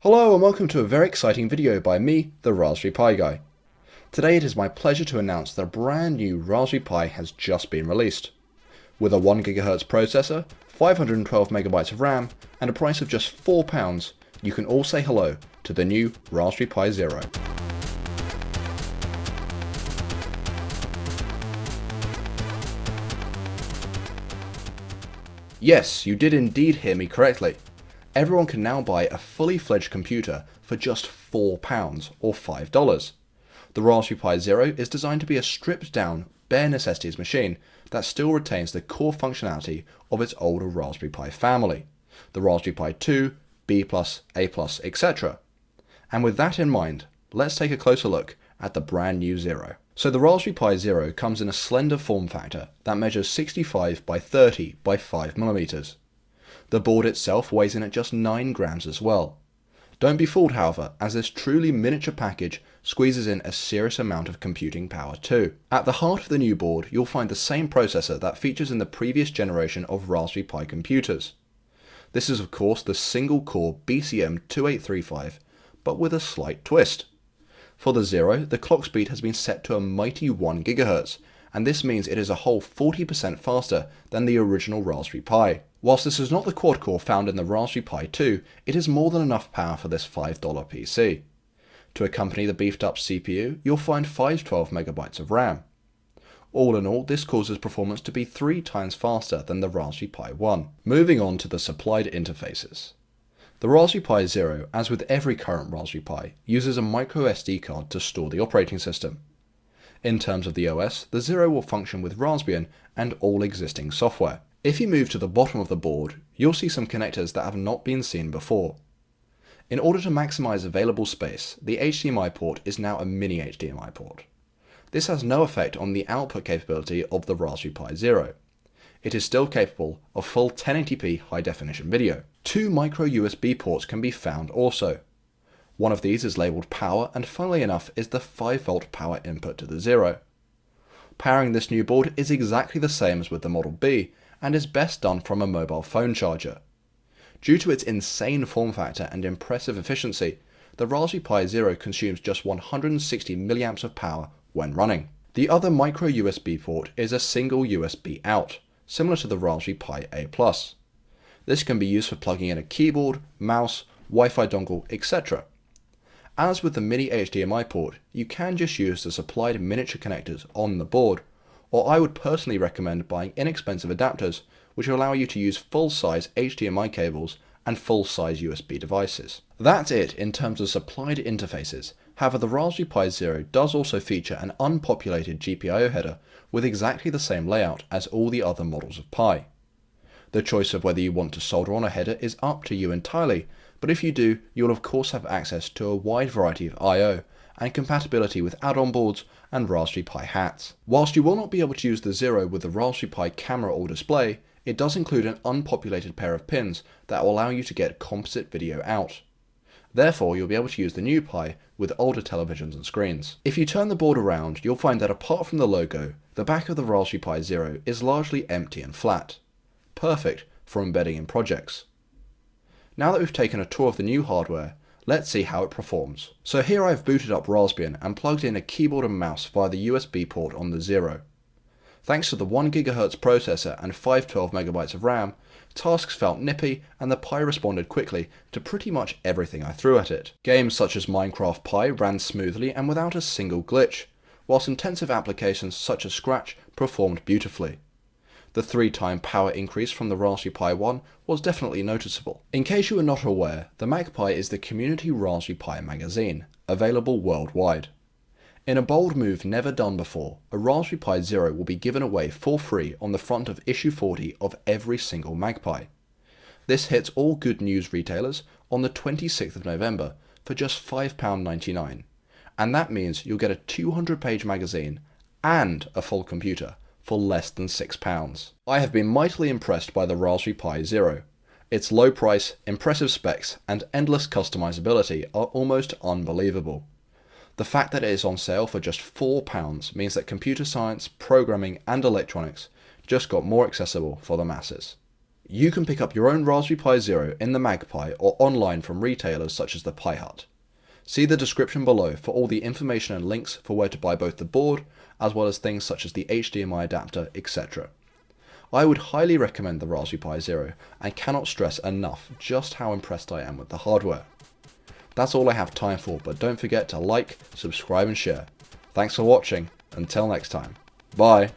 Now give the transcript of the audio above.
Hello and welcome to a very exciting video by me, the Raspberry Pi Guy. Today it is my pleasure to announce that a brand new Raspberry Pi has just been released. With a 1GHz processor, 512MB of RAM, and a price of just £4, you can all say hello to the new Raspberry Pi Zero. Yes, you did indeed hear me correctly. Everyone can now buy a fully fledged computer for just £4 or $5. The Raspberry Pi Zero is designed to be a stripped down, bare necessities machine that still retains the core functionality of its older Raspberry Pi family, the Raspberry Pi 2, B+, A+, etc. And with that in mind, let's take a closer look at the brand new Zero. So the Raspberry Pi Zero comes in a slender form factor that measures 65 by 30 by 5mm. The board itself weighs in at just 9 grams as well. Don't be fooled, however, as this truly miniature package squeezes in a serious amount of computing power too. At the heart of the new board, you'll find the same processor that features in the previous generation of Raspberry Pi computers. This is of course the single-core BCM2835, but with a slight twist. For the Zero, the clock speed has been set to a mighty 1 GHz, and this means it is a whole 40% faster than the original Raspberry Pi. Whilst this is not the quad-core found in the Raspberry Pi 2, it is more than enough power for this $5 PC. To accompany the beefed-up CPU, you'll find 512MB of RAM. All in all, this causes performance to be 3 times faster than the Raspberry Pi 1. Moving on to the supplied interfaces. The Raspberry Pi Zero, as with every current Raspberry Pi, uses a micro SD card to store the operating system. In terms of the OS, the Zero will function with Raspbian and all existing software. If you move to the bottom of the board, you'll see some connectors that have not been seen before. In order to maximize available space, the HDMI port is now a mini HDMI port. This has no effect on the output capability of the Raspberry Pi Zero. It is still capable of full 1080p high definition video. 2 micro USB ports can be found also. One of these is labelled power and funnily enough is the 5V power input to the Zero. Powering this new board is exactly the same as with the Model B and is best done from a mobile phone charger. Due to its insane form factor and impressive efficiency, the Raspberry Pi Zero consumes just 160 mAh of power when running. The other micro USB port is a single USB out, similar to the Raspberry Pi A+. This can be used for plugging in a keyboard, mouse, Wi-Fi dongle, etc. As with the mini HDMI port, you can just use the supplied miniature connectors on the board, or I would personally recommend buying inexpensive adapters which allow you to use full-size HDMI cables and full-size USB devices. That's it in terms of supplied interfaces. However, the Raspberry Pi Zero does also feature an unpopulated GPIO header with exactly the same layout as all the other models of Pi. The choice of whether you want to solder on a header is up to you entirely, but if you do, you'll of course have access to a wide variety of I/O and compatibility with add-on boards and Raspberry Pi hats. Whilst you will not be able to use the Zero with the Raspberry Pi camera or display, it does include an unpopulated pair of pins that will allow you to get composite video out. Therefore, you'll be able to use the new Pi with older televisions and screens. If you turn the board around, you'll find that apart from the logo, the back of the Raspberry Pi Zero is largely empty and flat. Perfect for embedding in projects. Now that we've taken a tour of the new hardware, let's see how it performs. So here I've booted up Raspbian and plugged in a keyboard and mouse via the USB port on the Zero. Thanks to the 1GHz processor and 512MB of RAM, tasks felt nippy and the Pi responded quickly to pretty much everything I threw at it. Games such as Minecraft Pi ran smoothly and without a single glitch, whilst intensive applications such as Scratch performed beautifully. The 3-time power increase from the Raspberry Pi 1 was definitely noticeable. In case you are not aware, the MagPi is the community Raspberry Pi magazine, available worldwide. In a bold move never done before, a Raspberry Pi Zero will be given away for free on the front of issue 40 of every single MagPi. This hits all good news retailers on the 26th of November for just £5.99, and that means you'll get a 200-page magazine and a full computer for less than £6. I have been mightily impressed by the Raspberry Pi Zero. Its low price, impressive specs, and endless customizability are almost unbelievable. The fact that it is on sale for just £4 means that computer science, programming, and electronics just got more accessible for the masses. You can pick up your own Raspberry Pi Zero in the Magpie or online from retailers such as the Pi Hut. See the description below for all the information and links for where to buy both the board, as well as things such as the HDMI adapter, etc. I would highly recommend the Raspberry Pi Zero and cannot stress enough just how impressed I am with the hardware. That's all I have time for, but don't forget to like, subscribe and share. Thanks for watching, until next time. Bye!